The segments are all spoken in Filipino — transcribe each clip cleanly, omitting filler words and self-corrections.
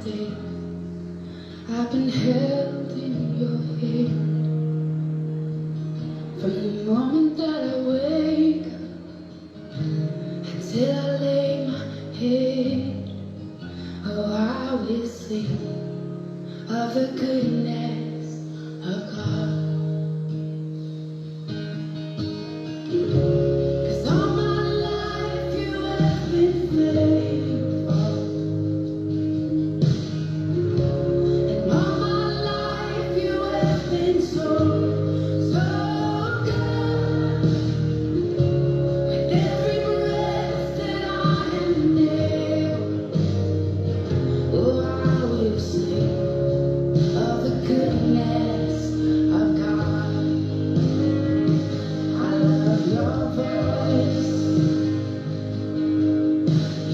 day. I've been held in your hand from the moment that I wake up until I lay my head. Oh, I will sing of the goodness of God. 'Cause all my life you have been faithful, and all my life you have been so, so good. With every breath that I am able, oh, I will sing of the goodness of God. I love your voice.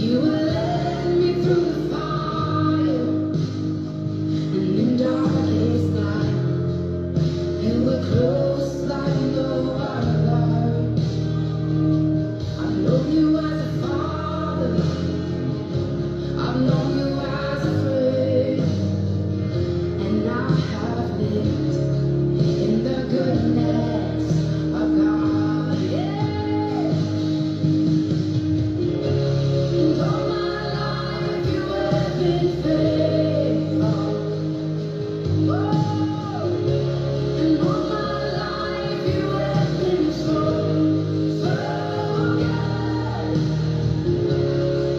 You will lead me through the fire, and in darkest night, you were close like no other. I've known you as a father, I've known you as a friend, and I have lived in the goodness of God. Yeah. And all my life you have been faithful. Oh, and all my life you have been so, so good.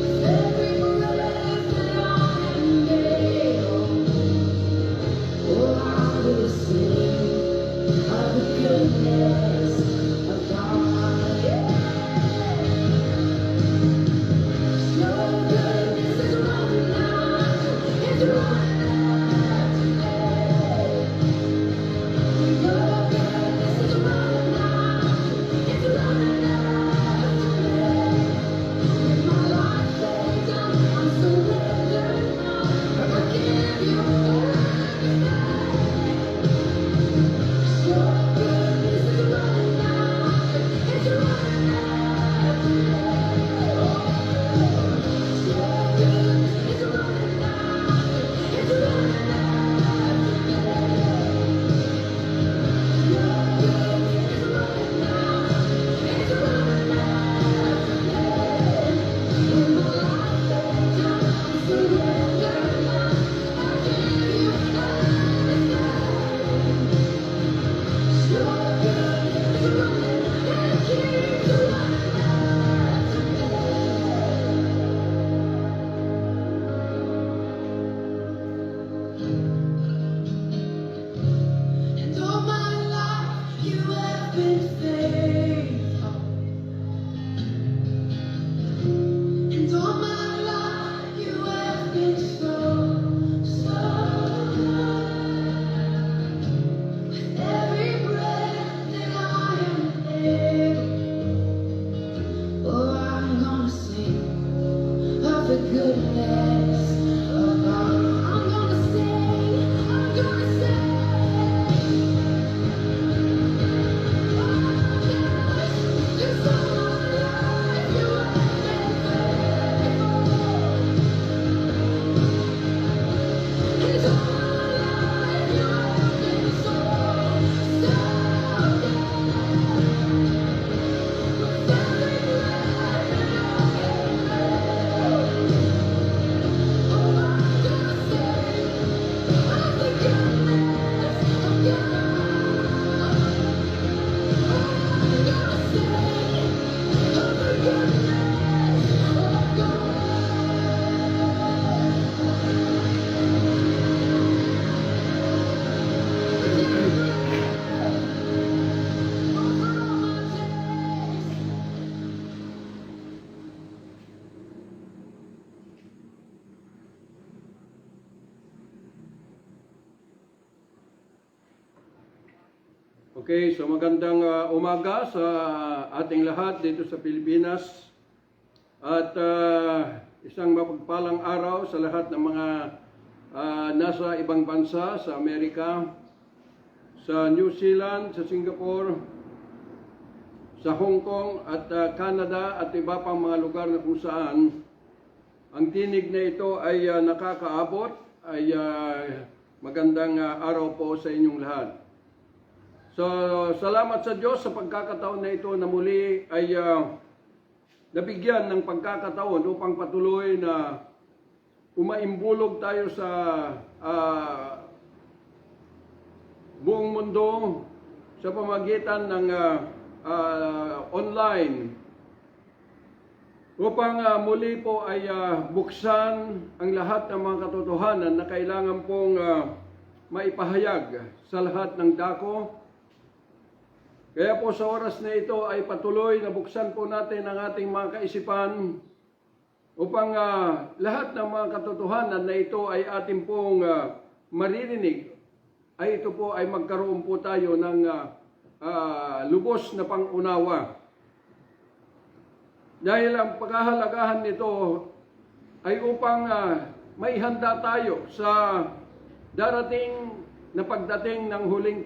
With every breath that I am able, oh, I will sing of the goodness of God. Yeah. Your goodness is running after, it's running after me. Your goodness is running after, it's running after me. With my life laid down, I'm surrendering now. I give you everything. Your goodness is running after, it's running after me. Your goodness is running after, it's running after me. Your goodness is running after, it's running after me. With my life laid down, I'm surrendering now. I give you everything. Your goodness is running and keeps running after me. And all my life you have been faithful. And all my life you have been so, so good. With every breath that I am able, oh, I'm gonna sing of the goodness of God. I'm gonna sing, I'm gonna sing. Oh, yes, 'cause all my life you have been faithful. And all my life you have been so, so good. With every breath that I am able, oh, I'm gonna sing of the goodness of God. I'm gonna sing of the goodness of God. Over all my days. Okay, so magandang umaga sa ating lahat dito sa Pilipinas at isang mapagpalang araw sa lahat ng mga nasa ibang bansa sa Amerika, sa New Zealand, sa Singapore, sa Hong Kong at Canada at iba pang mga lugar na kung saan ang tinig na ito ay nakakaabot ay magandang araw po sa inyong lahat. So, salamat sa Diyos sa pagkakataon na ito na muli ay nabigyan ng pagkakataon upang patuloy na umaimbulog tayo sa buong mundo sa pamagitan ng online upang muli po ay buksan ang lahat ng mga katotohanan na kailangan pong maipahayag sa lahat ng dako. Kaya po sa oras na ito ay patuloy na buksan po natin ang ating mga kaisipan upang lahat ng mga katotohanan na ito ay ating pong maririnig, ay ito po ay magkaroon po tayo ng lubos na pangunawa. Dahil ang paghahalagahan nito ay upang maihanda tayo sa darating na pagdating ng huling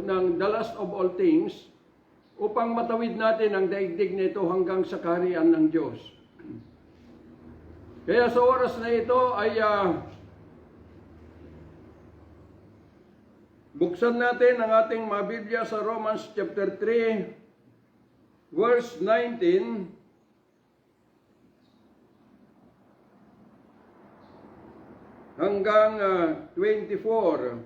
ng the last of all things, upang matawid natin ang daigdig nito hanggang sa kaharian ng Diyos. Kaya sa oras na ito ay buksan natin ang ating mga Biblia sa Romans chapter 3 verse 19 hanggang 24.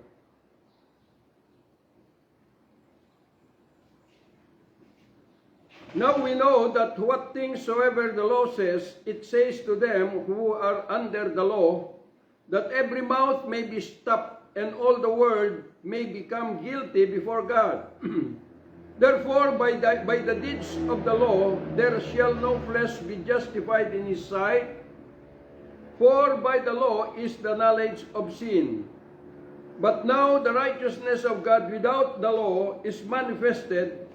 Now we know that what things soever the law says, it says to them who are under the law, that every mouth may be stopped, and all the world may become guilty before God. Therefore, by the deeds of the law, there shall no flesh be justified in his sight, for by the law is the knowledge of sin. But now the righteousness of God without the law is manifested,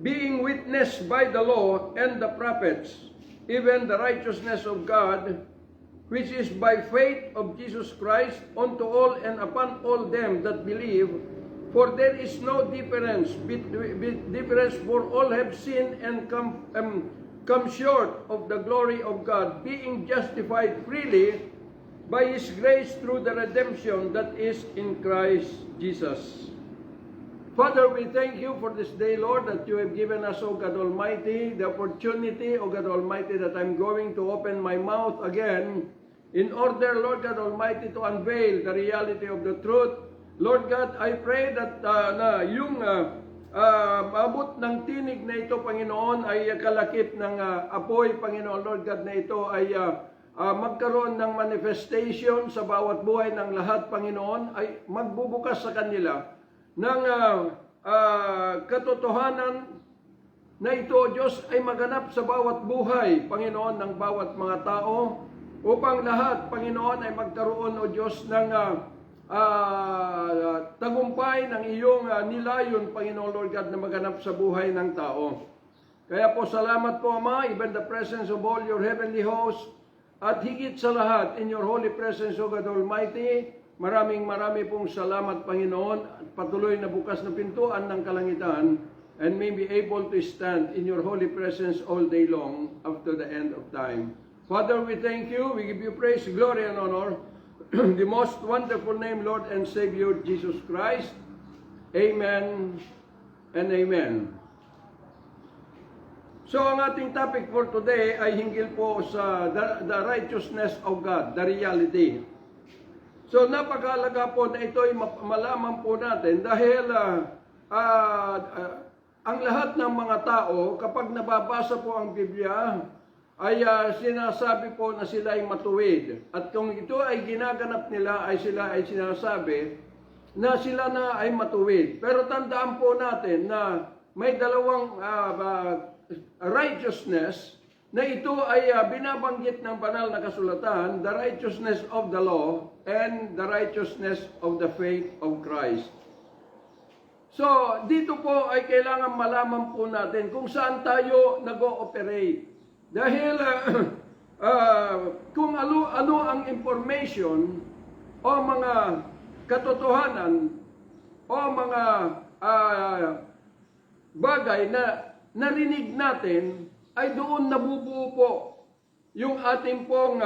being witnessed by the law and the prophets, even the righteousness of God, which is by faith of Jesus Christ unto all and upon all them that believe. For there is no difference, for all have sinned and come short of the glory of God, being justified freely by His grace through the redemption that is in Christ Jesus. Father, we thank you for this day, Lord, that you have given us, O God Almighty, the opportunity, O God Almighty, that I'm going to open my mouth again in order, Lord God Almighty, to unveil the reality of the truth. Lord God, I pray that na yung maabot ng tinig na ito, Panginoon, ay kalakip ng apoy, Panginoon, Lord God, na ito ay magkaroon ng manifestation sa bawat buhay ng lahat, Panginoon, ay magbubukas sa kanila ng katotohanan na ito, Diyos, ay maganap sa bawat buhay, Panginoon, ng bawat mga tao, upang lahat, Panginoon, ay magkaroon, O Diyos, ng tagumpay ng iyong nilayon, Panginoon Lord God, na maganap sa buhay ng tao. Kaya po salamat po, Ama, even the presence of all your heavenly hosts, at higit sa lahat, in your holy presence, O God Almighty, maraming pong salamat, Panginoon, at patuloy na bukas na pintuan ng kalangitan, and may be able to stand in your holy presence all day long, after the end of time. Father, we thank you, we give you praise, glory, and honor, the most wonderful name, Lord and Savior, Jesus Christ. Amen and amen. So, ang ating topic for today ay hinggil po sa the righteousness of God, the reality. So, napakahalaga po na ito ay malaman po natin dahil ang lahat ng mga tao, kapag nababasa po ang Biblia, ay sinasabi po na sila ay matuwid. At kung ito ay ginaganap nila, ay sila ay sinasabi na sila na ay matuwid. Pero tandaan po natin na may dalawang righteousness na ito ay binabanggit ng banal na kasulatan, the righteousness of the law and the righteousness of the faith of Christ. So, dito po ay kailangan malaman po natin kung saan tayo nag-ooperate. Dahil kung ano ang information o mga katotohanan o mga bagay na narinig natin, ay doon nabubuo po yung ating pong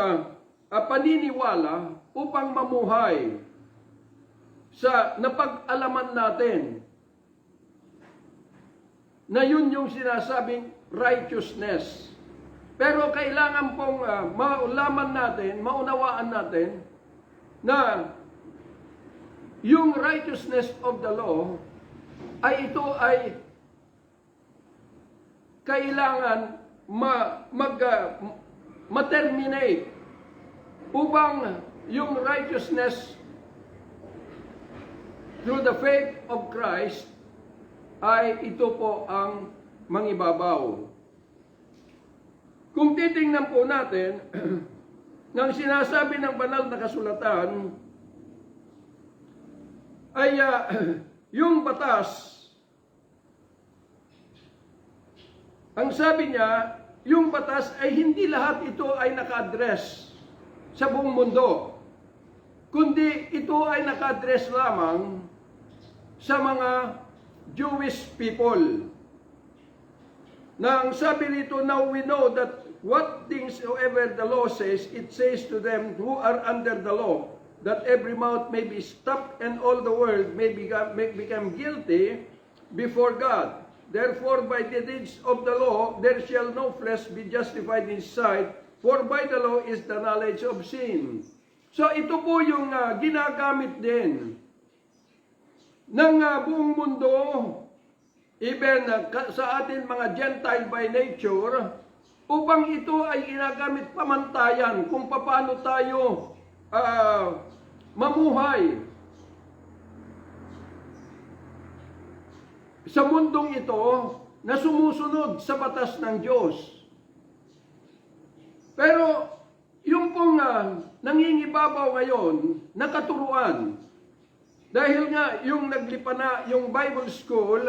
paniniwala upang mamuhay sa napag-alaman natin na yun yung sinasabing righteousness. Pero kailangan pong maulaman natin, maunawaan natin na yung righteousness of the law ay ito ay kailangan ma-terminate upang yung righteousness through the faith of Christ ay ito po ang mangibabaw. Kung titingnan po natin ng sinasabi ng banal na kasulatan ay yung batas, ang sabi niya, yung batas ay hindi lahat ito ay naka-address sa buong mundo, kundi ito ay naka-address lamang sa mga Jewish people. Na ang sabi rito, now we know that what things soever the law says, it says to them who are under the law, that every mouth may be stopped and all the world may become guilty before God. Therefore, by the deeds of the law, there shall no flesh be justified in his sight, for by the law is the knowledge of sin. So ito po yung ginagamit din ng buong mundo, even sa atin mga Gentile by nature, upang ito ay ginagamit pamantayan kung paano tayo mamuhay sa mundong ito na sumusunod sa batas ng Diyos. Pero yung pong nangingibabaw ngayon na katuruan, dahil nga yung naglipa na yung Bible School,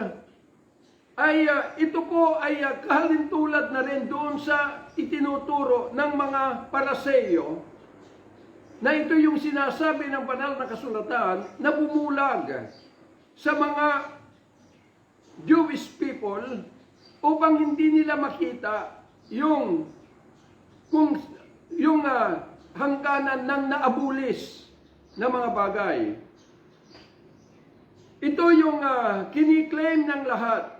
ay ito po ay kahalintulad na rin doon sa itinuturo ng mga Paraseyo, na ito yung sinasabi ng banal na kasulatan na bumulag sa mga Jewish people upang hindi nila makita yung hangganan ng naabulis na mga bagay. Ito yung kiniklaim ng lahat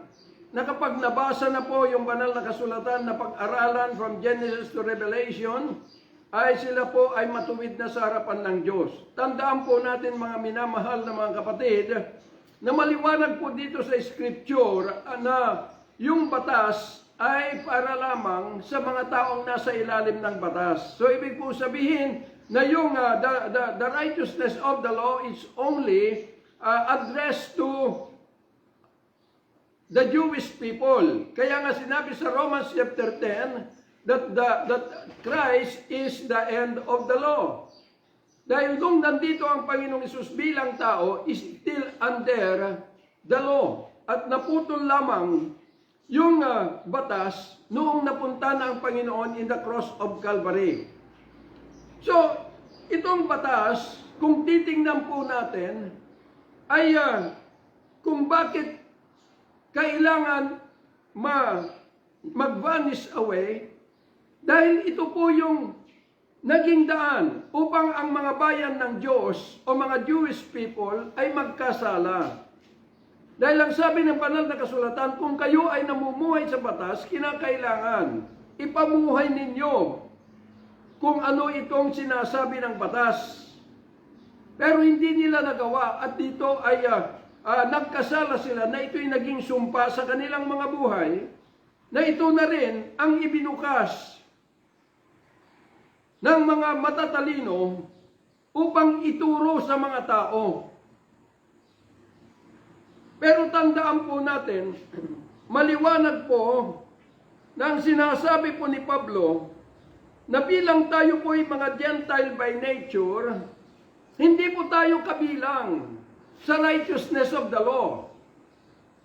na kapag nabasa na po yung banal na kasulatan na pag-aralan from Genesis to Revelation, ay sila po ay matuwid na sa harapan ng Diyos. Tandaan po natin mga minamahal na mga kapatid, na maliwanag po dito sa Scripture na yung batas ay para lamang sa mga taong nasa ilalim ng batas. So ibig po sabihin na yung the righteousness of the law is only addressed to the Jewish people. Kaya nga sinabi sa Romans chapter 10 that Christ is the end of the law. Dahil kung nandito ang Panginoong Hesus bilang tao, is still under the law. At naputol lamang yung batas noong napunta na ang Panginoon in the cross of Calvary. So, itong batas, kung titingnan po natin, ay kung bakit kailangan mag-vanish away, dahil ito po yung naging daan upang ang mga bayan ng Diyos o mga Jewish people ay magkasala. Dahil ang sabi ng banal na kasulatan, kung kayo ay namumuhay sa batas, kinakailangan ipamuhay ninyo kung ano itong sinasabi ng batas. Pero hindi nila nagawa at dito ay nagkasala sila na ito'y naging sumpa sa kanilang mga buhay, na ito na rin ang ibinukas ng mga matatalino upang ituro sa mga tao. Pero tandaan po natin, maliwanag po na ang sinasabi po ni Pablo, na bilang tayo po ay mga Gentile by nature, hindi po tayo kabilang sa righteousness of the law.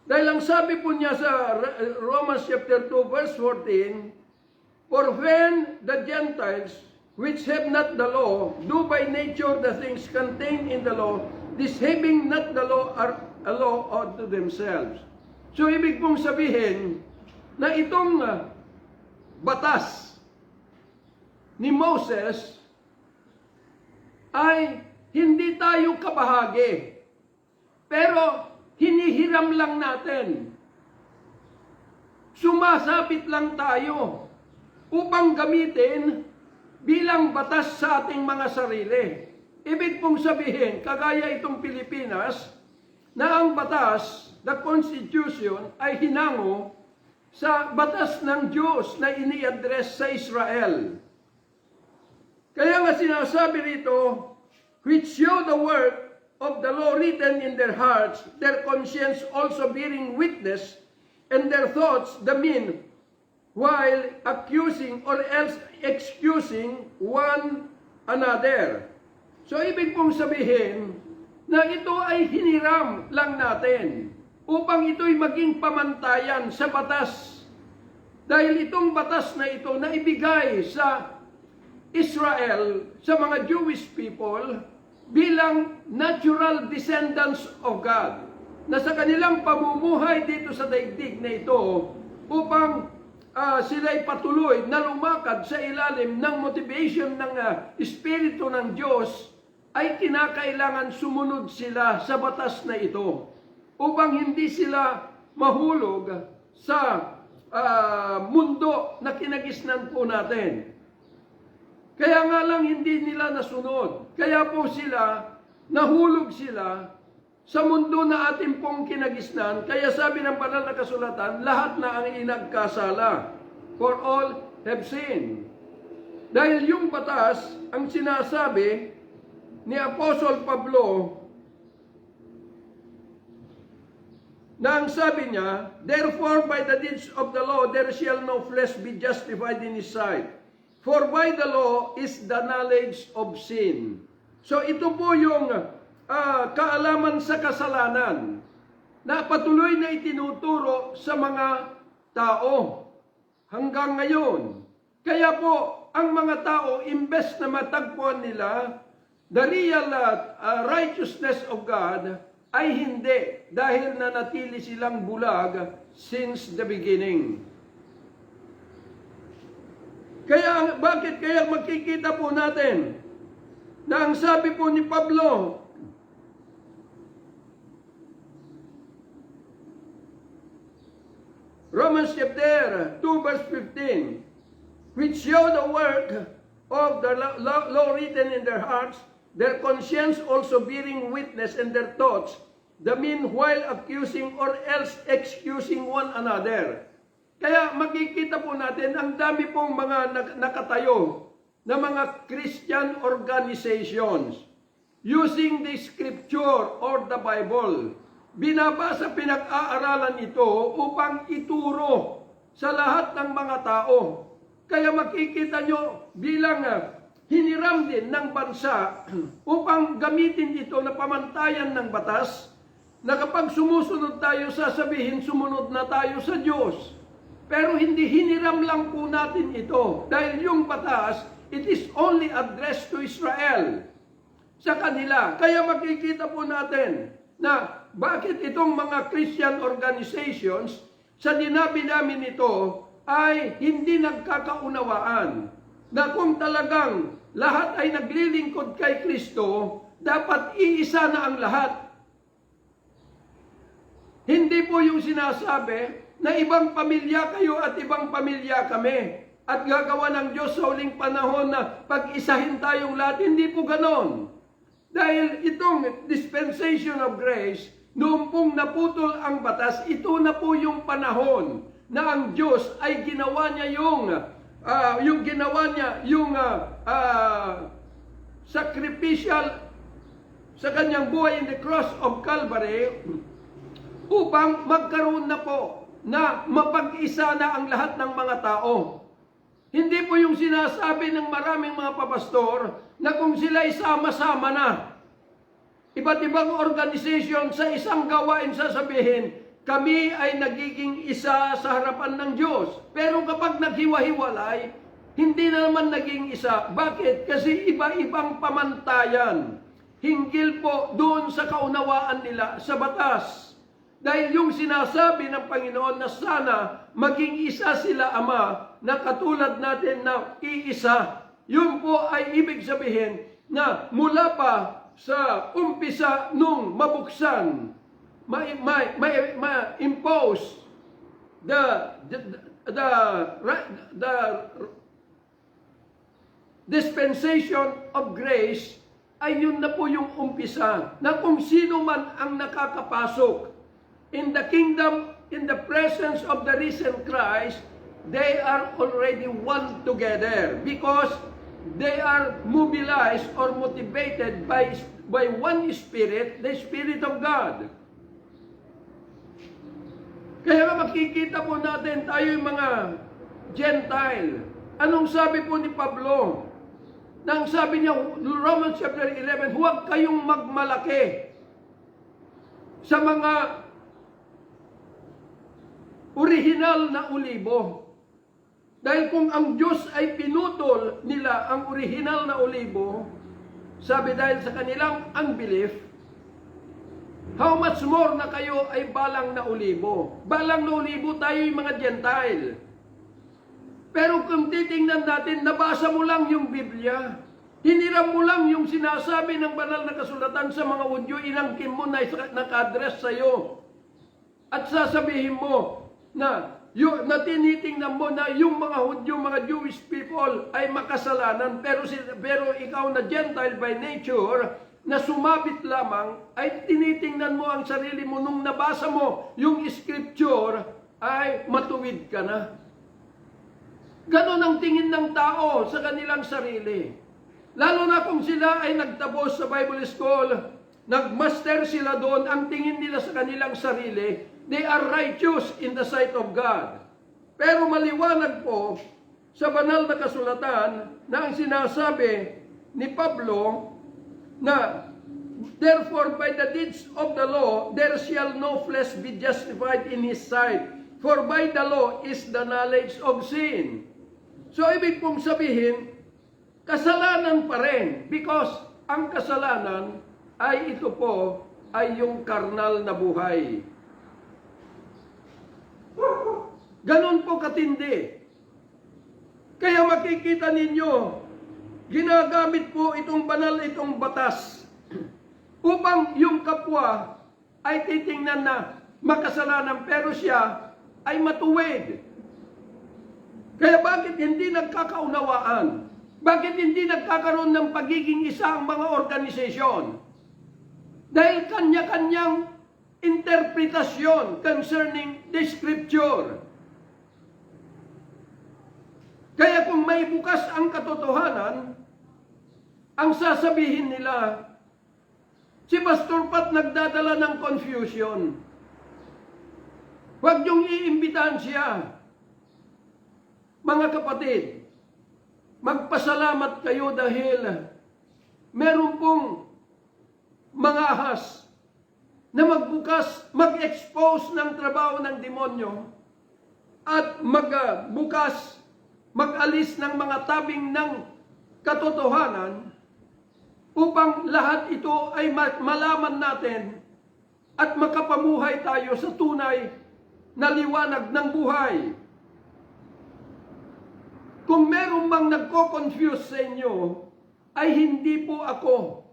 Dahil ang sabi po niya sa Romans chapter 2 verse 14, for when the Gentiles which have not the law do by nature the things contained in the law, this having not the law are a law unto themselves. So ibig pong sabihin na itong batas ni Moses ay hindi tayo kabahagi. Pero hinihiram lang natin. Sumasabit lang tayo upang gamitin bilang batas sa ating mga sarili. Ibig pong sabihin, kagaya itong Pilipinas, na ang batas, the Constitution, ay hinango sa batas ng Diyos na ini-address sa Israel. Kaya nga sinasabi rito, which show the work of the law written in their hearts, their conscience also bearing witness, and their thoughts the mean, while accusing or else excusing one another. So ibig pong sabihin na ito ay hiniram lang natin upang ito'y maging pamantayan sa batas. Dahil itong batas na ito na ibigay sa Israel, sa mga Jewish people, bilang natural descendants of God, na sa kanilang pamumuhay dito sa daigdig na ito, upang sila'y patuloy na lumakad sa ilalim ng motivation ng Espiritu ng Diyos, ay kinakailangan sumunod sila sa batas na ito upang hindi sila mahulog sa mundo na kinagisnan po natin. Kaya nga lang hindi nila nasunod. Kaya po sila, nahulog sila sa mundo na ating pong kinagisnan. Kaya sabi ng banal na kasulatan, lahat na ang inagkasala. For all have sinned. Dahil yung batas, ang sinasabi ni Apostol Pablo, na ang sabi niya, therefore by the deeds of the law there shall no flesh be justified in his sight. For by the law is the knowledge of sin. So ito po yung kaalaman sa kasalanan na patuloy na itinuturo sa mga tao hanggang ngayon. Kaya po, ang mga tao, imbes na matagpuan nila the real righteousness of God, ay hindi, dahil nanatili silang bulag since the beginning. Kaya, bakit kaya makikita po natin na ang sabi po ni Pablo, Romans chapter 2 verse 15, which show the work of the law written in their hearts, their conscience also bearing witness, and their thoughts, the meanwhile accusing or else excusing one another. Kaya makikita po natin, ang dami pong mga nakatayo na mga Christian organizations using the scripture or the Bible. Binabasa, pinag-aaralan ito upang ituro sa lahat ng mga tao. Kaya makikita nyo bilang hiniram din ng bansa upang gamitin ito na pamantayan ng batas, na kapag sumusunod tayo, sasabihin sumunod na tayo sa Diyos. Pero hindi, hiniram lang po natin ito. Dahil yung batas, it is only addressed to Israel, sa kanila. Kaya makikita po natin na bakit itong mga Christian organizations, sa dinabi namin ito, ay hindi nagkakaunawaan na kung talagang lahat ay naglilingkod kay Kristo, dapat iisa na ang lahat. Hindi po yung sinasabi na ibang pamilya kayo at ibang pamilya kami, at gagawa ng Diyos sa huling panahon na pag-isahin tayong lahat. Hindi po ganon. Dahil itong dispensation of grace, noong pong naputol ang batas, ito na po yung panahon na ang Diyos ay ginawa niya yung sacrificial sa kanyang buhay in the cross of Calvary, upang magkaroon na po na mapag-isa na ang lahat ng mga tao. Hindi po yung sinasabi ng maraming mga papastor na kung sila'y sama-sama na, iba't ibang organization sa isang gawain sasabihin, kami ay nagiging isa sa harapan ng Diyos. Pero kapag naghiwa-hiwalay, hindi na naman naging isa. Bakit? Kasi iba-ibang pamantayan. Hinggil po doon sa kaunawaan nila sa batas. Dahil yung sinasabi ng Panginoon na sana maging isa sila Ama, na katulad natin na iisa, yun po ay ibig sabihin, na mula pa sa umpisa nung mabuksan, ma-impose the dispensation of grace, ay yun na po yung umpisa na kung sino man ang nakakapasok in the kingdom, in the presence of the risen Christ, they are already one together because they are mobilized or motivated by one Spirit, the Spirit of God. Kaya makikita po natin tayo yung mga Gentile. Anong sabi po ni Pablo? Nang sabi niya, Romans chapter 11, huwag kayong magmalaki sa mga original na ulibo. Dahil kung ang Diyos ay pinutol nila ang original na ulibo, sabi dahil sa kanilang unbelief, how much more na kayo ay balang na ulibo. Balang na ulibo tayo yung mga Gentile. Pero kung titingnan natin, nabasa mo lang yung Biblia, hiniram mo lang yung sinasabi ng banal na kasulatan sa mga Hudyo, inangkin mo na naka-address sa'yo. At sasabihin mo na tinitingnan mo na yung mga Hudyo, mga Jewish people ay makasalanan, pero ikaw na Gentile by nature, na sumabit lamang, ay tinitingnan mo ang sarili mo nung nabasa mo yung scripture, ay matuwid ka na. Ganon ang tingin ng tao sa kanilang sarili. Lalo na kung sila ay nagtapos sa Bible School, nagmaster sila doon, ang tingin nila sa kanilang sarili, they are righteous in the sight of God. Pero maliwanag po sa banal na kasulatan na ang sinasabi ni Pablo na, therefore by the deeds of the law, there shall no flesh be justified in his sight. For by the law is the knowledge of sin. So, ibig pong sabihin, kasalanan pa rin. Because ang kasalanan ay ito po, ay yung karnal na buhay. Ganon po katindi. Kaya makikita ninyo, ginagamit po itong banal, itong batas, upang yung kapwa ay titingnan na makasalanan, pero siya ay matuwid. Kaya bakit hindi nagkakaunawaan? Bakit hindi nagkakaroon ng pagiging isa ang mga organisasyon? Dahil kanya-kanyang interpretasyon concerning the scripture. Kaya kung may bukas ang katotohanan, ang sasabihin nila, si Pastor Pat nagdadala ng confusion. Huwag niyong iimbitahan siya. Mga kapatid, magpasalamat kayo dahil meron pong mga ahas na magbukas, mag-expose ng trabaho ng demonyo at magbukas, mag-alis ng mga tabing ng katotohanan upang lahat ito ay malaman natin at makapamuhay tayo sa tunay na liwanag ng buhay. Kung meron mang nagko-confuse sa inyo, ay hindi po ako.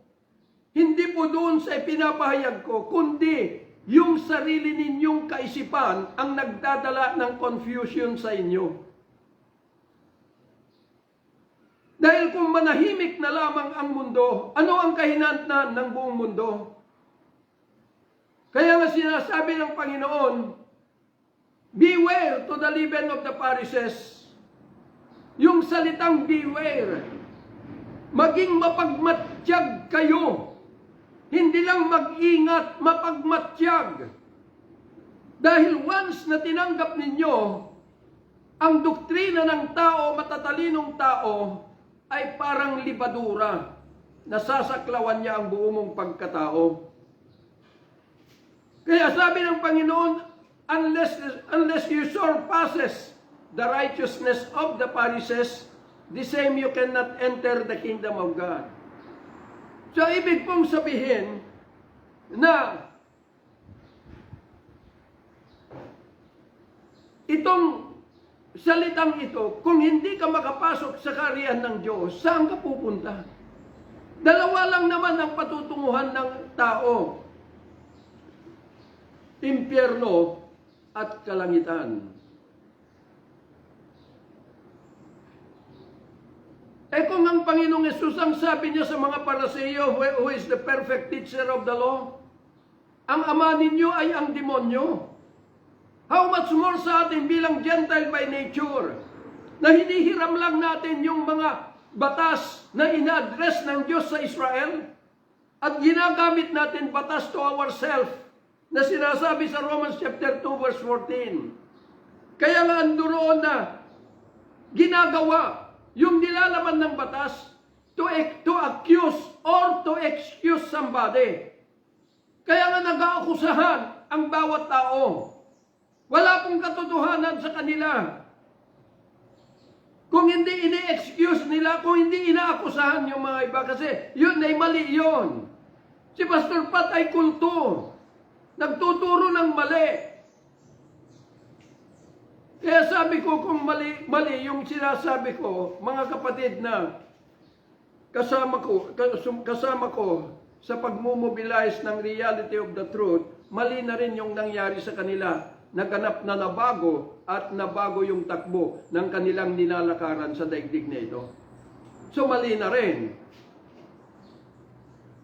Hindi po doon sa ipinapahayag ko, kundi yung sarili ninyong kaisipan ang nagdadala ng confusion sa inyo. Dahil kung manahimik na lamang ang mundo, ano ang kahinatnan ng buong mundo? Kaya nga sinasabi ng Panginoon, beware to the leaven of the Pharisees. Yung salitang beware, maging mapagmatsyag kayo. Hindi lang mag-ingat, mapagmatsyag. Dahil once na tinanggap ninyo ang doktrina ng tao, matatalinong tao, ay parang libadura. Nasasaklawan niya ang buong mong pagkatao. Kaya sabi ng Panginoon, unless you surpasses the righteousness of the Pharisees, the same you cannot enter the kingdom of God. So, ibig pong sabihin na itong salitang ito, kung hindi ka makapasok sa kaharian ng Diyos, saan ka pupunta? Dalawa lang naman ang patutunguhan ng tao. Impyerno at kalangitan. Kung ang Panginoong Yesus ang sabi niya sa mga Pariseo, who is the perfect teacher of the law, ang ama ninyo ay ang demonyo. How much more sa atin bilang Gentile by nature, na hinihiram lang natin yung mga batas na ina-address ng Diyos sa Israel, at ginagamit natin batas to ourselves, na sinasabi sa Romans chapter 2 verse 14. Kaya nga andoon na ginagawa yung nilalaman ng batas to accuse or to excuse somebody. Kaya nga nag-aakusahan ang bawat tao. Wala pong katotohanan sa kanila. Kung hindi ini-excuse nila, kung hindi inaakusahan yung mga iba, kasi yun ay mali yun. Si Pastor Pat ay kulto. Nagtuturo ng mali. Kaya sabi ko, kung mali yung sinasabi ko, mga kapatid na kasama ko sa pagmumobilize ng reality of the truth, mali na rin yung nangyari sa kanila. Naganap na nabago at nabago yung takbo ng kanilang nilalakaran sa daigdig na ito. So mali na rin.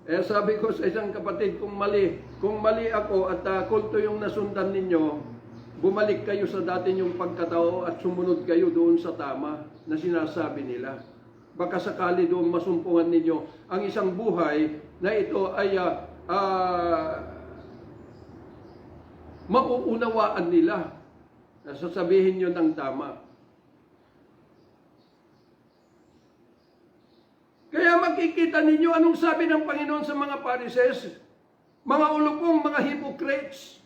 Sabi ko sa isang kapatid, kung mali ako at kulto yung nasundan ninyo, bumalik kayo sa dati yung pagkatao at sumunod kayo doon sa tama na sinasabi nila. Baka sakali doon masumpungan ninyo ang isang buhay na ito ay mauunawaan nila. Sasabihin nyo ng tama. Kaya makikita ninyo anong sabi ng Panginoon sa mga Pharisees, mga ulupong, mga hypocrites.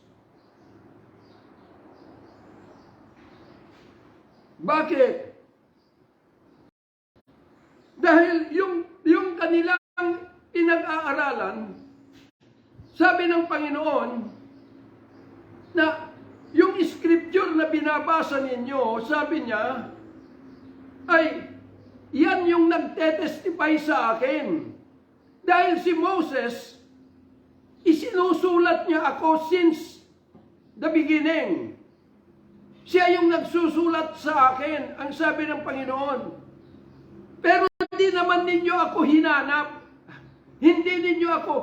Bakit? Dahil yung kanilang pinag-aaralan, sabi ng Panginoon, na yung scripture na binabasa ninyo, sabi niya, ay yan yung nagtetestify sa akin. Dahil si Moses, isinusulat niya ako since the beginning. Siya yung nagsusulat sa akin, ang sabi ng Panginoon. Pero hindi naman ninyo ako hinanap. Hindi ninyo ako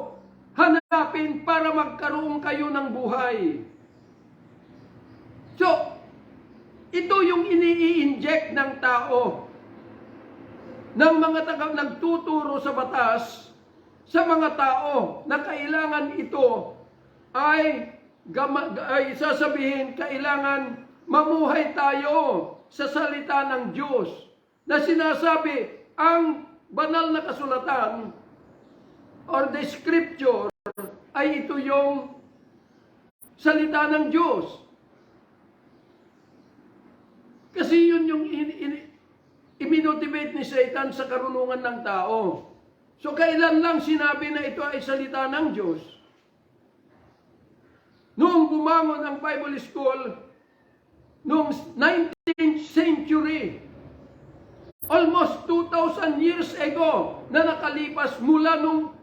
hanapin para magkaroon kayo ng buhay. So, ito yung ini-inject ng tao, ng mga nagtuturo sa batas, sa mga tao na kailangan ito ay sasabihin, kailangan mamuhay tayo sa salita ng Diyos. Na sinasabi, ang banal na kasulatan or the scripture ay ito yung salita ng Diyos. Kasi yun yung iminotivate ni Satan sa karunungan ng tao. So kailan lang sinabi na ito ay salita ng Diyos? Noong bumangon ang Bible School, noong 19th century, almost 2,000 years ago na nakalipas mula nung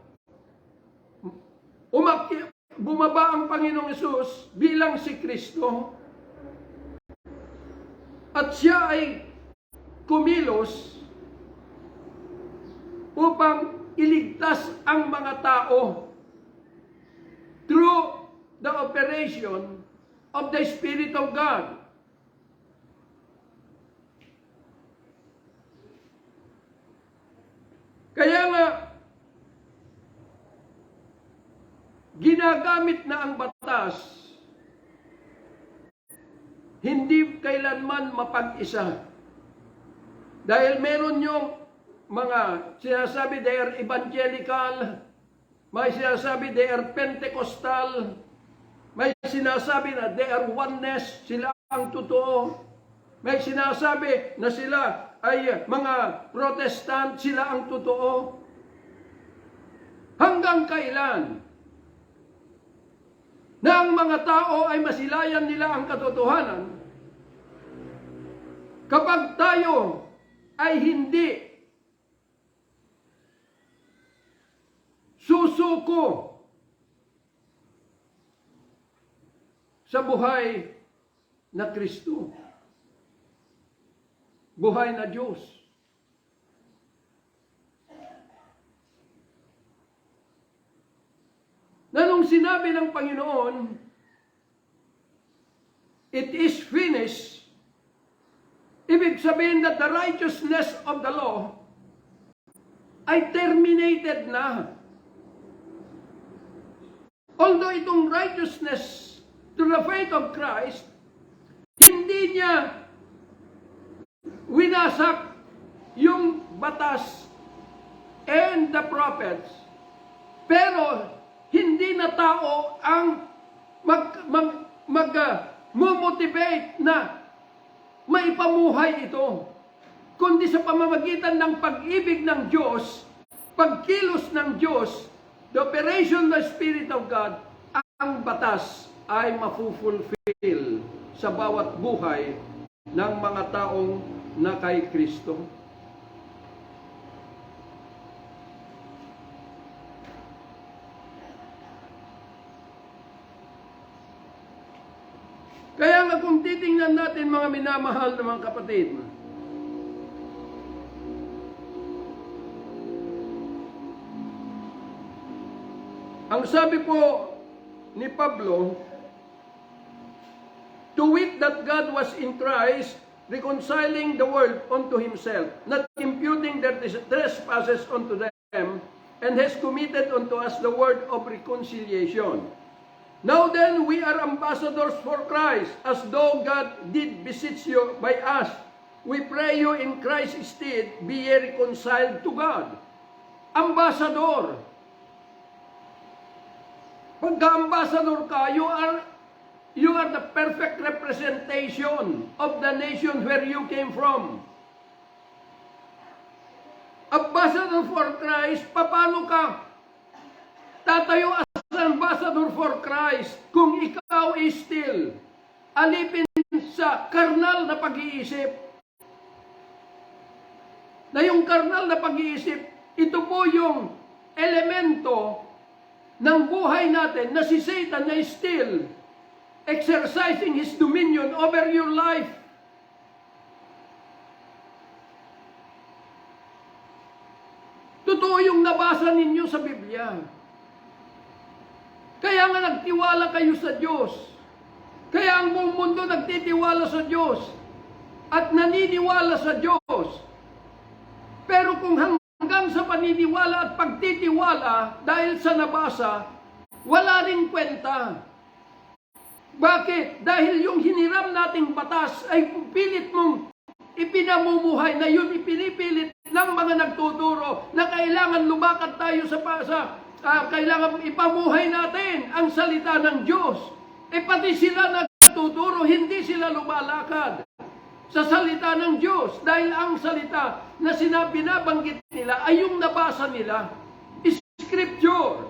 bumaba ang Panginoong Yesus bilang si Kristo, at siya ay kumilos upang iligtas ang mga tao through the operation of the Spirit of God. Kaya nga, ginagamit na ang batas, hindi kailanman mapag-isa. Dahil meron yung mga sinasabi they are evangelical, may sinasabi they are Pentecostal, may sinasabi na they are oneness, sila ang totoo. May sinasabi na sila ay mga Protestant, sila ang totoo. Hanggang kailan na ang mga tao ay masilayan nila ang katotohanan kapag tayo ay hindi puso ko sa buhay na Kristo. Buhay na Diyos. Na nung sinabi ng Panginoon, it is finished, ibig sabihin that the righteousness of the law ay terminated na. Although itong righteousness to the faith of Christ, hindi niya winasak yung batas and the prophets. Pero hindi na tao ang motivate na maipamuhay ito, kundi sa pamamagitan ng pag-ibig ng Diyos, pagkilos ng Diyos, the operation of the Spirit of God, ang batas ay mafulfill sa bawat buhay ng mga taong na kay Kristo. Kaya nga kung titingnan natin mga minamahal na mga kapatid, ang sabi po ni Pablo, to wit that God was in Christ, reconciling the world unto himself, not imputing their trespasses unto them, and has committed unto us the word of reconciliation. Now then, we are ambassadors for Christ, as though God did beseech you by us. We pray you in Christ's stead, be ye reconciled to God. Ambassador. Pagka-ambassador ka, you are the perfect representation of the nation where you came from. Ambassador for Christ, paano ka tatayo as ambassador for Christ kung ikaw is still alipin sa karnal na pag-iisip? Na yung karnal na pag-iisip, ito po yung elemento ng buhay natin na si Satan na still exercising his dominion over your life. Totoo yung nabasa ninyo sa Biblia. Kaya nga nagtiwala kayo sa Diyos. Kaya ang buong mundo nagtitiwala sa Diyos at naniniwala sa Diyos. Pero kung hanggang sa paniniwala at pagtitiwala dahil sa nabasa, wala ring kwenta. Bakit? Dahil yung hiniram nating batas ay pilit mong ipinamumuhay na yun, ipinipilit ng mga nagtuturo na kailangan lumakad tayo kailangan ipamuhay natin ang salita ng Diyos. Pati sila nagtuturo, hindi sila lumalakad sa salita ng Diyos dahil ang salita na binabanggit nila ay yung nabasa nila. Scripture.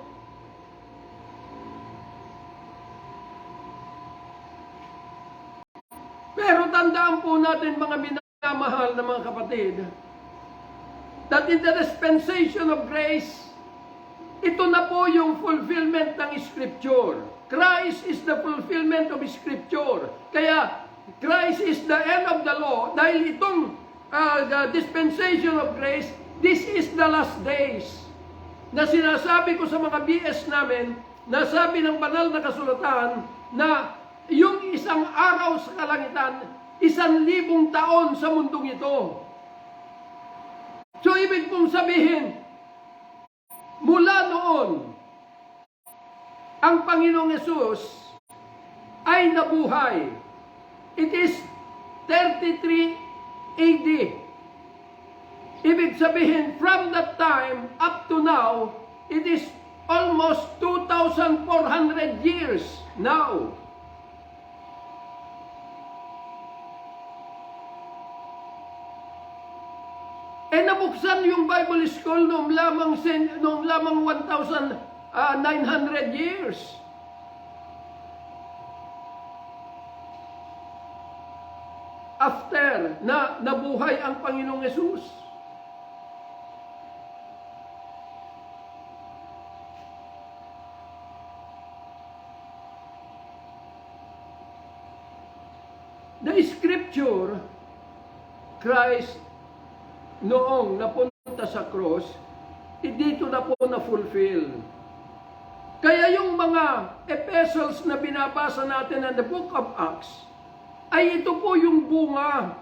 Pero tandaan po natin mga minamahal na mga kapatid, that in the dispensation of grace, ito na po yung fulfillment ng Scripture. Christ is the fulfillment of Scripture. Kaya, Christ is the end of the law. Dahil itong the dispensation of grace, this is the last days. Na sinasabi ko sa mga BS namin, nasabi ng banal na kasulatan, na yung isang araw sa kalangitan, 1,000 taon sa mundong ito. So, ibig pong sabihin, mula noon, ang Panginoong Yesus ay nabuhay. It is 33 AD. Ibig sabihin, from that time up to now, it is almost 2,400 years now. Nabuksan yung Bible School noong lamang 1,900 years. After na nabuhay ang Panginoong Yesus. the scripture, Christ, noong napunta sa cross, dito na po na-fulfill. Kaya yung mga epistles na binabasa natin in the book of Acts, ay ito po yung bunga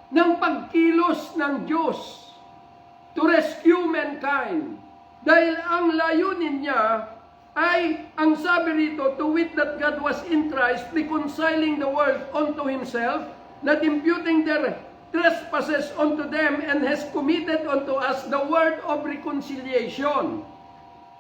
ng pagkilos ng Diyos to rescue mankind. Dahil ang layunin niya ay, ang sabi rito, to wit that God was in Christ, reconciling the world unto Himself, not imputing their trespasses unto them, and has committed unto us the word of reconciliation.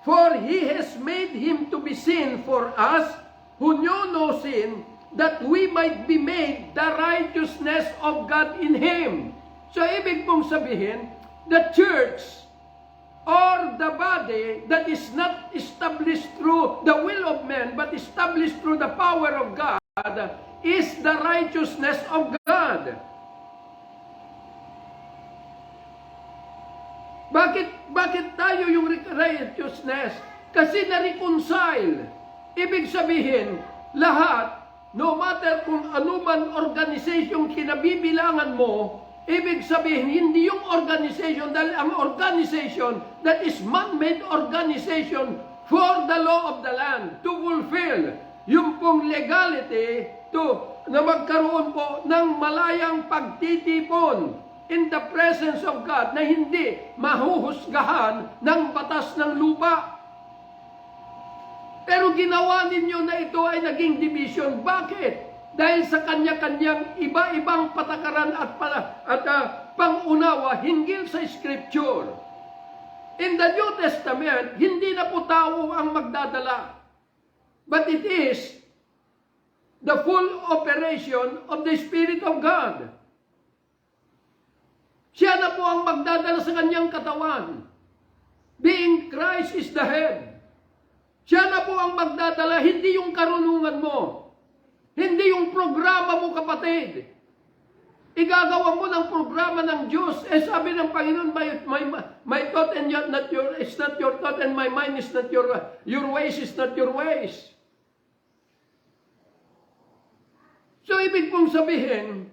For He has made Him to be sin for us, who knew no sin, that we might be made the righteousness of God in Him. So, ibig pong sabihin, the church, or the body that is not established through the will of man, but established through the power of God, is the righteousness of God. Bakit tayo yung righteousness? Kasi na-reconcile. Ibig sabihin, lahat, no matter kung anuman organization kinabibilangan mo, ibig sabihin, hindi yung organization, dahil ang organization that is man-made organization for the law of the land to fulfill yung pong legality na magkaroon po ng malayang pagtitipon in the presence of God na hindi mahuhusgahan ng batas ng lupa. Pero ginawa ninyo na ito ay naging division. Bakit? Dahil sa kanya-kanyang iba-ibang patakaran at pangunawa hinggil sa Scripture. In the New Testament, hindi na po tao ang magdadala. But it is the full operation of the Spirit of God. Siya na po ang magdadala sa kanyang katawan. Being Christ is the head. Siya na po ang magdadala, hindi yung karunungan mo. Hindi yung programa mo, kapatid. Igagawa mo ng programa ng Diyos. Sabi ng Panginoon, my thought and not your, is not your thought, and my mind is not your ways is not your ways. So, ibig pong sabihin,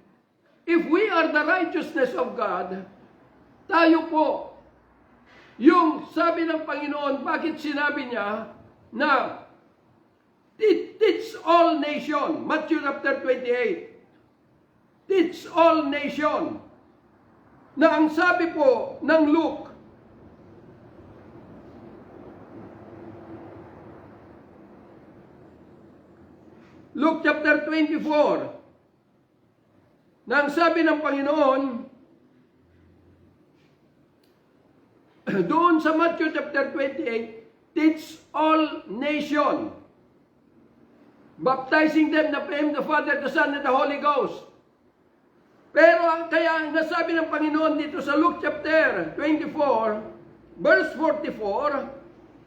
if we are the righteousness of God, tayo po, yung sabi ng Panginoon, bakit sinabi niya na teach all nation, Matthew chapter 28, teach all nation, na ang sabi po ng Luke chapter 24, na ang sabi ng Panginoon, doon sa Matthew chapter 28, teach all nation, baptizing them in the name of the Father, the Son, and the Holy Ghost. Pero kaya nasabi ng Panginoon dito sa Luke chapter 24, verse 44,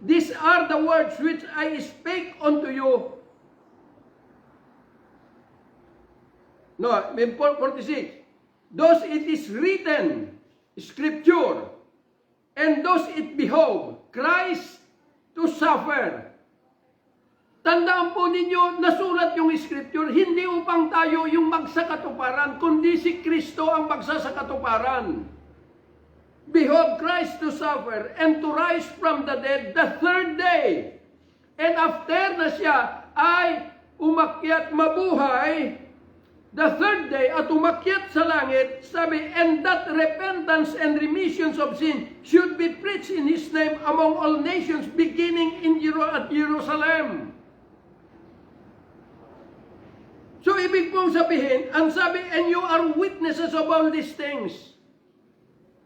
these are the words which I spake unto you. No, 46. Those it is written, Scripture, and those it behove, Christ to suffer. Tandaan po ninyo, nasulat yung Scripture, hindi upang tayo yung magsakatuparan, kundi si Kristo ang magsasakatuparan. Behold, Christ to suffer, and to rise from the dead the third day. And after na siya ay umakyat mabuhay, the third day, at umakyat sa langit, sabi, and that repentance and remissions of sin should be preached in His name among all nations, beginning at Jerusalem. So, ibig pong sabihin, ang sabi, and you are witnesses of all these things.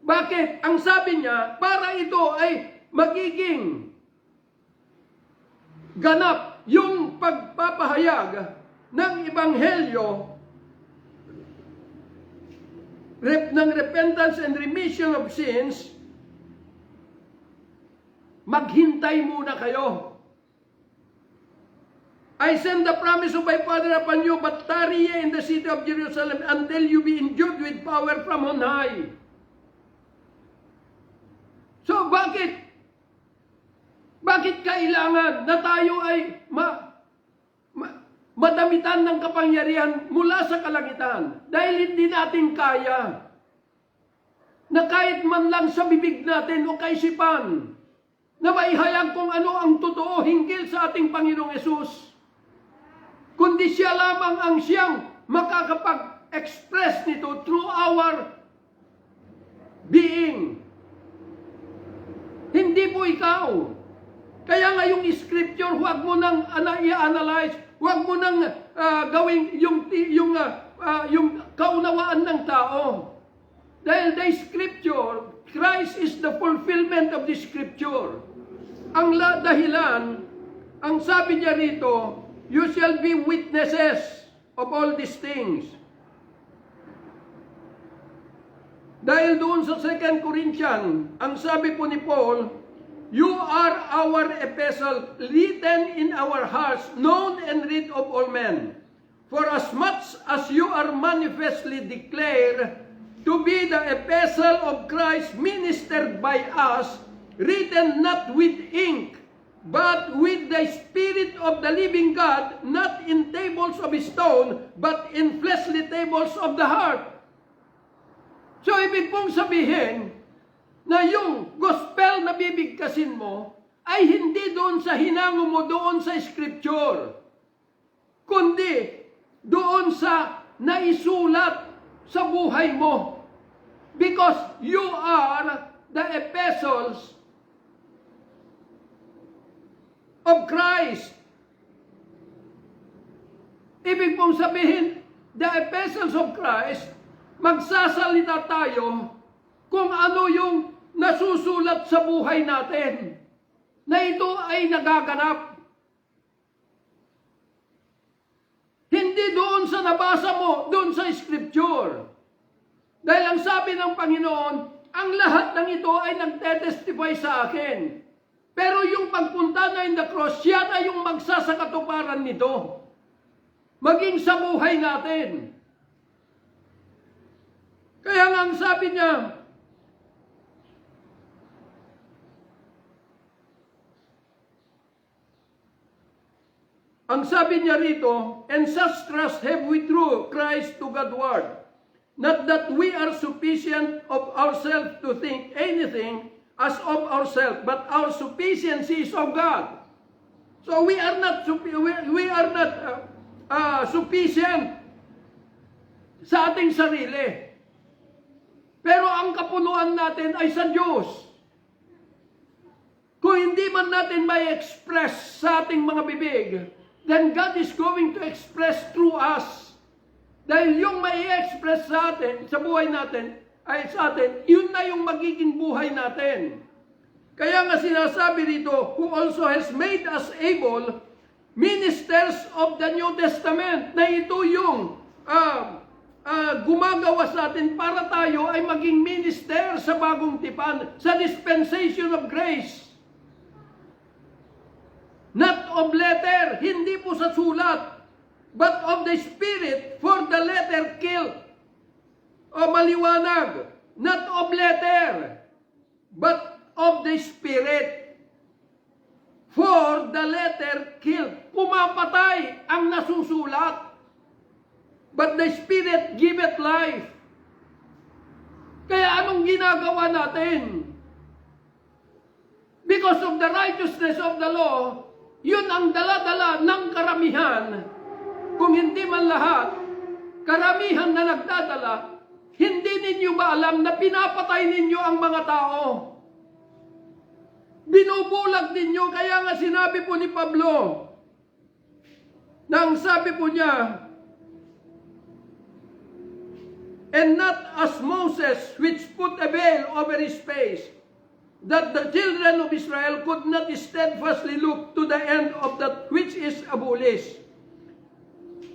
Bakit? Ang sabi niya, para ito ay magiging ganap yung pagpapahayag ng Ebanghelyo ng repentance and remission of sins, maghintay muna kayo. I send the promise of my Father upon you, but tarry ye in the city of Jerusalem until you be endued with power from on high. So, bakit kailangan na tayo ay madamitan ng kapangyarihan mula sa kalangitan. Dahil hindi natin kaya na kahit man lang sa bibig natin o kaisipan na maihayag kung ano ang totoo hinggil sa ating Panginoong Yesus. Kundi siya lamang ang siyang makakapag-express nito through our being. Hindi po ikaw. Kaya nga yung scripture, huwag mo nang i-analyze, huwag mo nang gawing yung kaunawaan ng tao. Dahil the scripture, Christ is the fulfillment of the scripture. Ang dahilan, ang sabi niya rito, you shall be witnesses of all these things. Dahil doon sa 2 Corinthians, ang sabi po ni Paul, you are our epistle, written in our hearts, known and read of all men. For as much as you are manifestly declared to be the epistle of Christ ministered by us, written not with ink, but with the Spirit of the living God, not in tables of stone, but in fleshly tables of the heart. So, ibig pong sabihin na yung gospel na bibigkasin mo ay hindi doon sa hinango mo, doon sa scripture, kundi doon sa naisulat sa buhay mo. Because you are the epistles of Christ. Ibig pong sabihin, the epistles of Christ, magsasalita tayo kung ano yung nasusulat sa buhay natin, na ito ay nagaganap. Hindi doon sa nabasa mo, doon sa scripture. Dahil ang sabi ng Panginoon, ang lahat ng ito ay nagtetestify sa akin. Pero yung pagpunta na in the cross, siya na yung magsasakatuparan nito. Maging sa buhay natin. Kaya nga ang sabi niya, rito, and such trust have we through Christ to Godward. Not that we are sufficient of ourselves to think anything as of ourselves, but our sufficiency is of God. So we are not sufficient sa ating sarili. Pero ang kapunuan natin ay sa Diyos. Kung hindi man natin may express sa ating mga bibig, then God is going to express through us. Dahil yung may express sa atin, sa buhay natin, ay sa atin, yun na yung magiging buhay natin. Kaya nga sinasabi rito, who also has made us able, ministers of the New Testament, na ito yung gumagawa sa atin para tayo ay maging minister sa bagong tipan, sa dispensation of grace. Not of letter, hindi po sa sulat, but of the Spirit, for the letter kill. O maliwanag, not of letter, but of the Spirit, for the letter kill. Pumapatay ang nasusulat, but the Spirit giveth life. Kaya anong ginagawa natin? Because of the righteousness of the law, yun ang dala-dala ng karamihan. Kung hindi man lahat, karamihan na nagdadala, hindi ninyo ba alam na pinapatay ninyo ang mga tao? Binubulag ninyo, kaya nga sinabi po ni Pablo, na ang sabi po niya, and not as Moses, which put a veil over his face, that the children of Israel could not steadfastly look to the end of that which is abolished.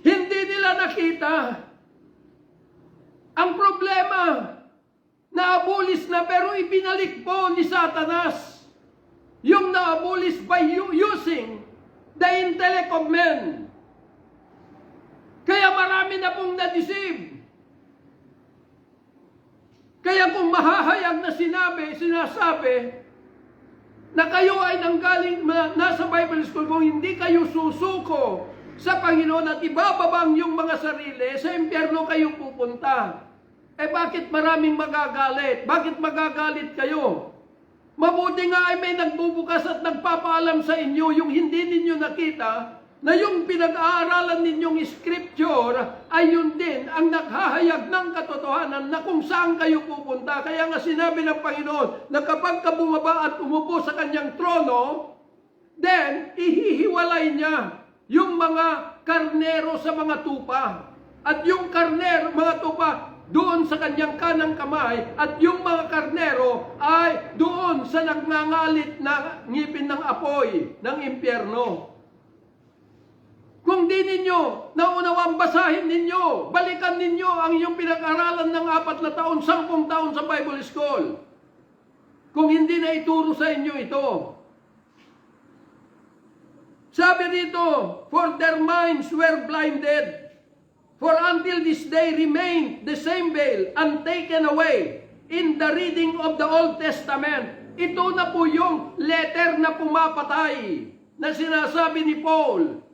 Hindi nila nakita ang problema na abolis na pero ibinalik po ni Satanas yung na-abolish by using the intellect of men. Kaya marami na pong na-deceive. Kaya kung mahahayag na sinasabi na kayo ay nanggaling nasa Bible school, kung hindi kayo susuko sa Panginoon at ibababang yung mga sarili, sa impyerno kayo pupunta. Eh bakit maraming magagalit? Bakit magagalit kayo? Mabuti nga ay may nagbubukas at nagpapaalam sa inyo yung hindi ninyo nakita, na yung pinag-aaralan ninyong scripture ay yun din ang naghahayag ng katotohanan na kung saan kayo pupunta. Kaya nga sinabi ng Panginoon na kapag ka bumaba at umupo sa kanyang trono, then ihihiwalay niya yung mga karnero sa mga tupa. At yung karnero, mga tupa, doon sa kanyang kanang kamay, at yung mga karnero ay doon sa nagngangalit na ngipin ng apoy ng impyerno. Kung di ninyo naunawang basahin ninyo, balikan ninyo ang iyong pinag-aralan ng 4 na taon, 10 taon sa Bible School. Kung hindi na ituro sa inyo ito. Sabi dito, for their minds were blinded. For until this day remained the same veil untaken away in the reading of the Old Testament. Ito na po yung letter na pumapatay na sinasabi ni Paul,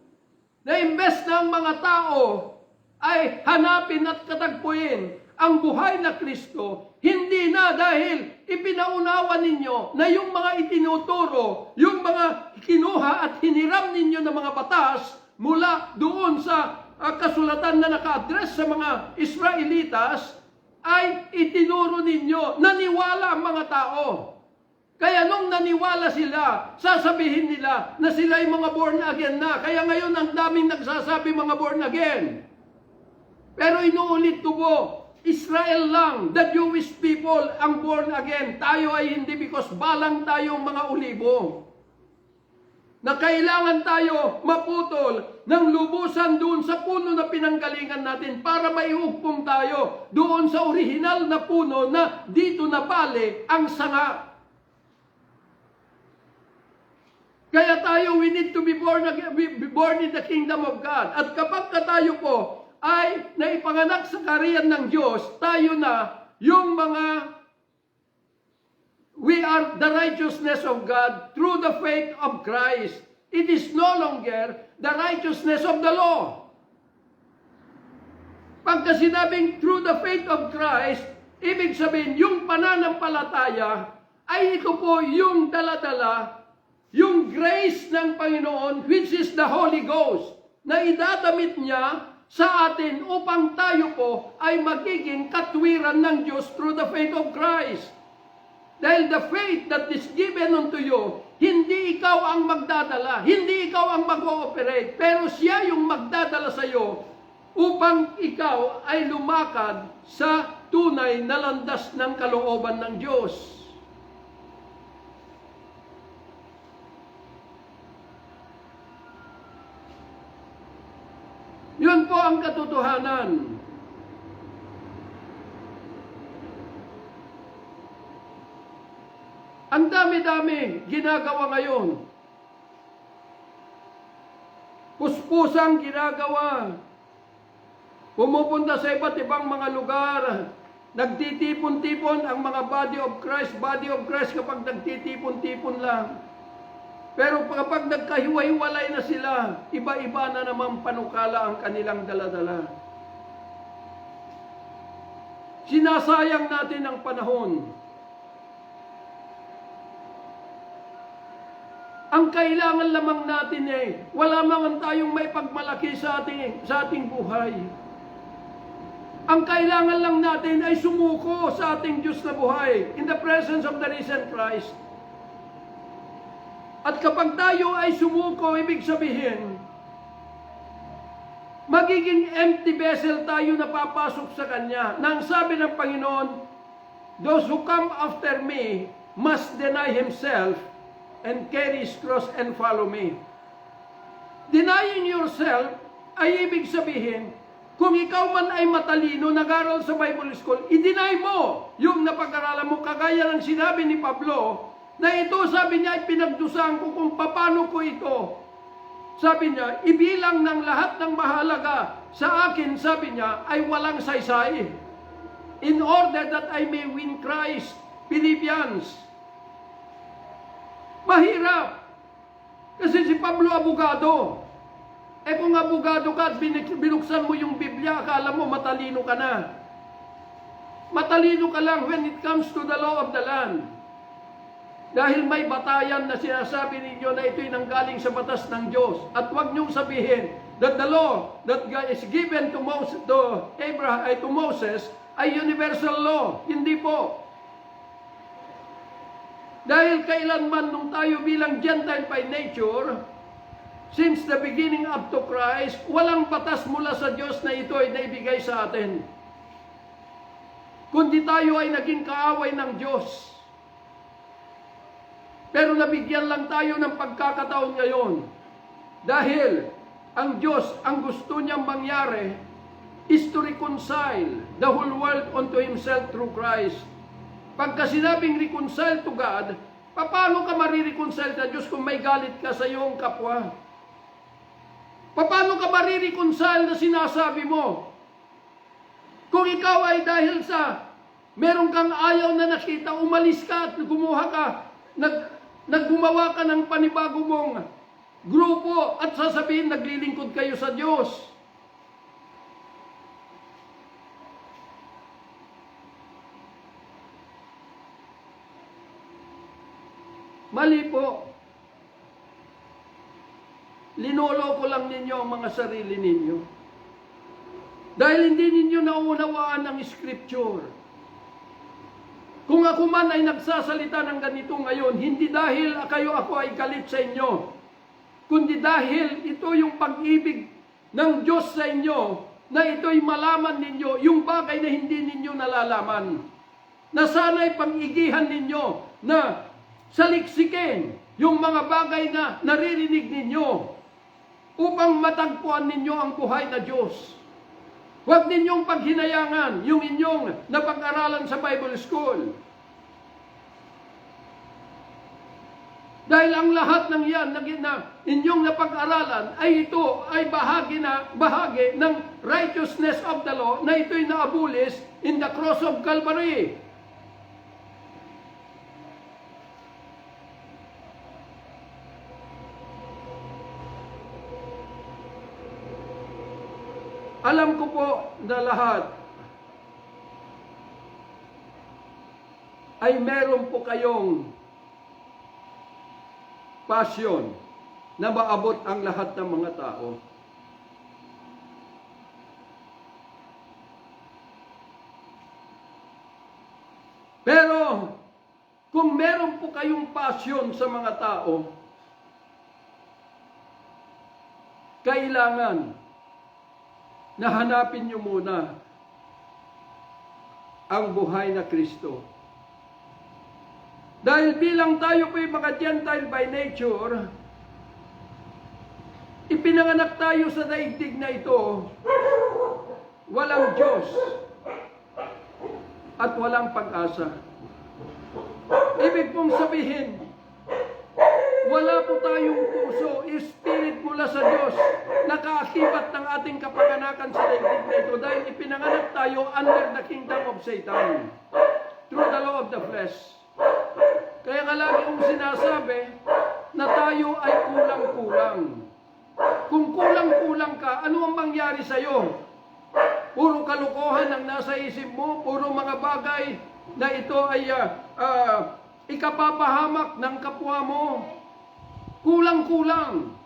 na imbes ng mga tao ay hanapin at katagpuin ang buhay na Kristo, hindi na dahil ipinaunawa ninyo na yung mga itinuturo, yung mga kinuha at hiniram ninyo ng mga batas mula doon sa kasulatan na naka-address sa mga Israelitas, ay itinuro ninyo, naniwala ang mga tao. Kaya nung naniwala sila, sasabihin nila na sila ay mga born again na. Kaya ngayon ang daming nagsasabi mga born again. Pero inuulit ko po, Israel lang, the Jewish people ang born again. Tayo ay hindi because balang tayong mga ulibo. Na kailangan tayo maputol ng lubusan doon sa puno na pinanggalingan natin para maiugpong tayo doon sa orihinal na puno na dito napali ang sanga. Kaya tayo, we need to be born in the kingdom of God. At kapag tayo po ay naipanganak sa kaharian ng Diyos, tayo na yung mga, we are the righteousness of God through the faith of Christ. It is no longer the righteousness of the law. Pagka sinabing through the faith of Christ, ibig sabihin yung pananampalataya ay ito po yung daladala, yung grace ng Panginoon, which is the Holy Ghost, na idadamit niya sa atin upang tayo po ay magiging katwiran ng Diyos through the faith of Christ. Dahil the faith that is given unto you, hindi ikaw ang magdadala, hindi ikaw ang mag-ooperate, pero siya yung magdadala sa iyo upang ikaw ay lumakad sa tunay na landas ng kalooban ng Diyos. Yun po ang katotohanan. Ang dami-dami ginagawa ngayon. Puspusang ginagawa. Pumupunta sa iba't ibang mga lugar. Nagtitipon-tipon ang mga body of Christ kapag nagtitipon-tipon lang. Pero kapag nagkahiwa-hiwalay na sila, iba-iba na naman panukala ang kanilang daladala. Sinasayang natin ang panahon. Ang kailangan lamang natin wala man tayong may pagmalaki sa ating buhay. Ang kailangan lang natin ay sumuko sa ating Diyos na buhay in the presence of the risen Christ. At kapag tayo ay sumuko, ibig sabihin, magiging empty vessel tayo na papasok sa Kanya. Nang sabi ng Panginoon, those who come after me must deny himself and carry his cross and follow me. Denying yourself ay ibig sabihin, kung ikaw man ay matalino, nag-aral sa Bible School, i-deny mo yung napag-aralan mo, kagaya ng sinabi ni Pablo, na ito, sabi niya, ay pinagdusahan ko kung paano ko ito. Sabi niya, ibilang ng lahat ng mahalaga sa akin, sabi niya, ay walang saysay. In order that I may win Christ. Philippians. Mahirap. Kasi si Pablo abogado. Eh kung abogado ka at binuksan mo yung Biblia, akala mo matalino ka na. Matalino ka lang when it comes to the law of the land. Dahil may batayan na sinasabi ninyo na ito'y nanggaling sa batas ng Diyos. At huwag niyong sabihin that the law that God is given to Moses ay universal law. Hindi po. Dahil kailanman nung tayo bilang Gentile by nature, since the beginning up to Christ, walang batas mula sa Diyos na ito ay naibigay sa atin. Kundi tayo ay naging kaaway ng Diyos. Pero nabigyan lang tayo ng pagkakataon ngayon. Dahil ang Diyos, ang gusto niyang mangyari is to reconcile the whole world unto Himself through Christ. Pagka sinabing reconcile to God, paano ka marireconcile sa Diyos kung may galit ka sa iyong kapwa? Paano ka marireconcile na sinasabi mo? Kung ikaw ay dahil sa meron kang ayaw na nakita, umalis ka at gumawa ka, naggumawa ka ng panibago mong grupo at sasabihin naglilingkod kayo sa Diyos. Mali po. Linoloko lang ninyo ang mga sarili ninyo. Dahil hindi ninyo nauunawaan ang Scripture. Kung ako man ay nagsasalita ng ganito ngayon, hindi dahil ako ay galit sa inyo, kundi dahil ito yung pag-ibig ng Diyos sa inyo, na ito'y malaman ninyo, yung bagay na hindi ninyo nalalaman. Na sana'y pang-igihan ninyo, na saliksikin yung mga bagay na naririnig ninyo, upang matagpuan ninyo ang buhay na Diyos. Huwag ninyong paghinayangan yung inyong napag-aralan sa Bible School. Dahil ang lahat ng yan na inyong napag-aralan ay ito ay bahagi ng righteousness of the law na ito'y naabulis in the cross of Calvary. Alam ko po na lahat ay meron po kayong passion na maabot ang lahat ng mga tao. Pero kung meron po kayong passion sa mga tao, kailangan na hanapin nyo muna ang buhay na Kristo. Dahil bilang tayo po'y mga Gentile by nature, ipinanganak tayo sa daigdig na ito, walang Diyos at walang pag-asa. Ibig pong sabihin, wala po tayong puso, spirit mula sa Diyos, nakaakibat ng ating kapanganakan sa daigdig na ito dahil ipinanganak tayo under the kingdom of Satan through the law of the flesh. Kaya nga lagi kong sinasabi na tayo ay kulang-kulang. Kung kulang-kulang ka, ano ang mangyari sa'yo? Puro kalokohan ang nasa isip mo, puro mga bagay na ito ay ikapapahamak ng kapwa mo. Kulang-kulang.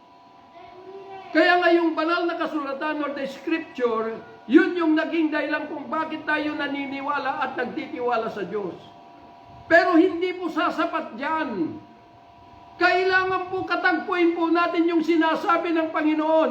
Kaya nga yung banal na kasulatan or the Scripture, yun yung naging dahilan kung bakit tayo naniniwala at nagtitiwala sa Diyos. Pero hindi po sasapat dyan. Kailangan po katagpuin po natin yung sinasabi ng Panginoon.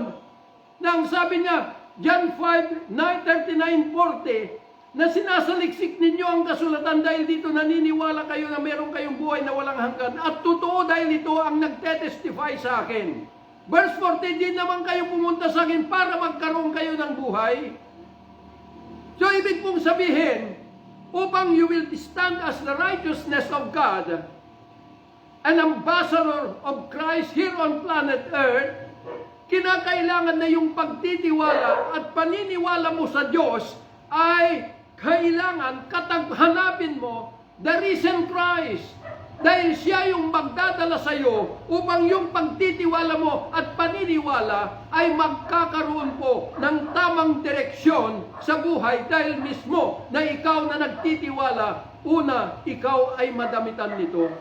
Na ang sabi niya, John 5, 9, 39, 40, na sinasaliksik ninyo ang kasulatan dahil dito naniniwala kayo na meron kayong buhay na walang hanggan. At totoo dahil ito ang nagtetestify sa akin. Verse 40, di naman kayo pumunta sa akin para magkaroon kayo ng buhay. So ibig pong sabihin, upang you will stand as the righteousness of God, an ambassador of Christ here on planet Earth, kinakailangan na yung pagtitiwala at paniniwala mo sa Diyos ay kailangan hanapin mo the risen Christ. Dahil siya yung magdadala sa iyo upang yung pagtitiwala mo at paniniwala ay magkakaroon po ng tamang direksyon sa buhay dahil mismo na ikaw na nagtitiwala, una, ikaw ay madamitan nito.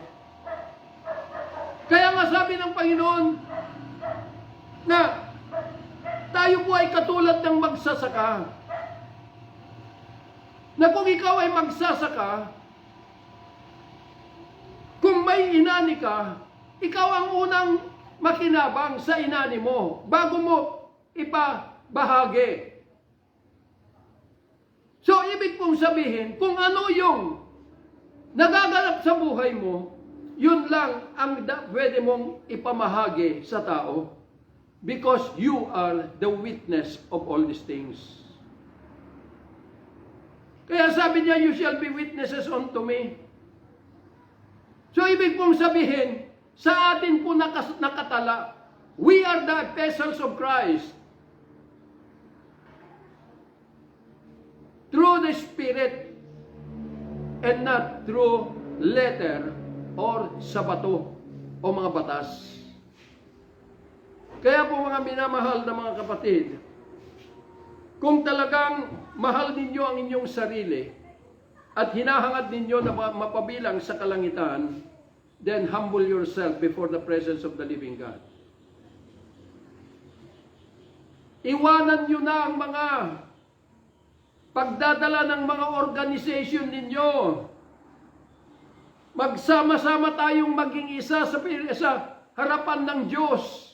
Kaya nga sabi ng Panginoon na tayo po ay katulad ng magsasaka. Na kung ikaw ay magsasaka, kung may inani ka, ikaw ang unang makinabang sa inani mo bago mo ipabahagi. So, ibig pong sabihin, kung ano yung nagaganap sa buhay mo, yun lang ang pwede mong ipamahagi sa tao. Because you are the witness of all these things. Kaya sabi niya, you shall be witnesses unto me. So, ibig pong sabihin, sa atin po nakatala, we are the epistles of Christ. Through the Spirit and not through letter or sa bato o mga batas. Kaya po mga minamahal na mga kapatid, kung talagang mahal ninyo ang inyong sarili at hinahangad ninyo na mapabilang sa kalangitan, then humble yourself before the presence of the living God. Iwanan nyo na ang mga pagdadala ng mga organization ninyo. Magsama-sama tayong maging isa sa harapan ng Diyos.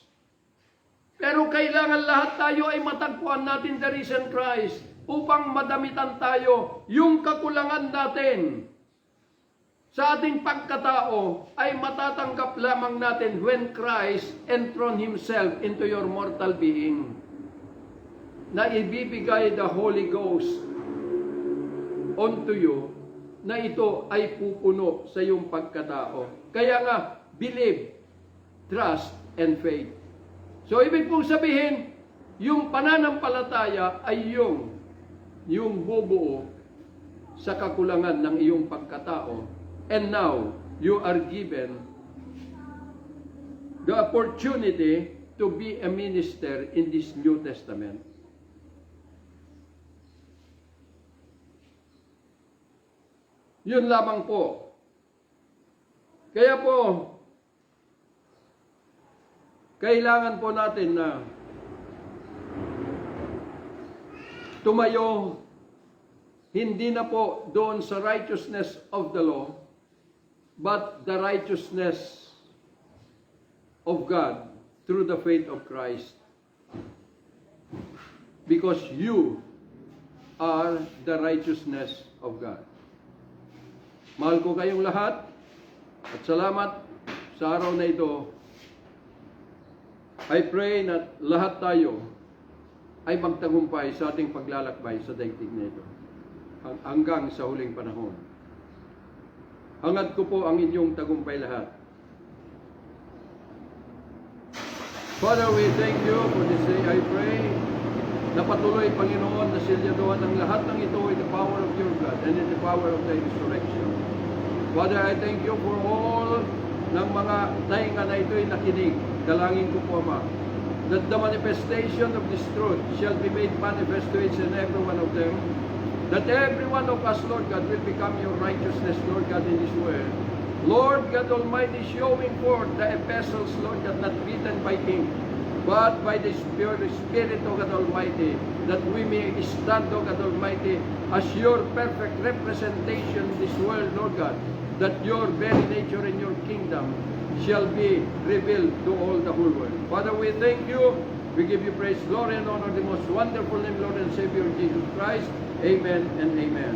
Pero kailangan lahat tayo ay matagpuan natin the risen Christ upang madamitan tayo yung kakulangan natin. Sa ating pagkatao ay matatanggap lamang natin when Christ enthroned Himself into your mortal being. Na ibibigay the Holy Ghost unto you, na ito ay pupuno sa iyong pagkatao. Kaya nga, believe, trust, and faith. So, ibig pong sabihin, yung pananampalataya ay yung bubuo sa kakulangan ng iyong pagkatao. And now, you are given the opportunity to be a minister in this New Testament. Yun lamang po. Kaya po, kailangan po natin na tumayo hindi na po doon sa righteousness of the law, but the righteousness of God through the faith of Christ. Because you are the righteousness of God. Mahal ko kayong lahat at salamat sa araw na ito. I pray na lahat tayo ay magtagumpay sa ating paglalakbay sa daigdig na ito hanggang sa huling panahon. Hangad ko po ang inyong tagumpay lahat. Father, we thank you for this day. I pray na patuloy, Panginoon, na silyaduhan ang lahat ng ito in the power of your blood and in the power of the resurrection. Father, I thank you for all ng mga tainga na ito'y nakinig. Dalangin ko po, Ama, that the manifestation of this truth shall be made manifest to each and every one of them. That every one of us, Lord God, will become your righteousness, Lord God, in this world. Lord God Almighty, showing forth the epistles, Lord God, not written by ink, but by the Spirit, O God Almighty, that we may stand, O God Almighty, as your perfect representation in this world, Lord God, that your very nature and your kingdom shall be revealed to all the whole world. Father, we thank you. We give you praise, glory, and honor, the most wonderful name, Lord and Savior, Jesus Christ. Amen and amen.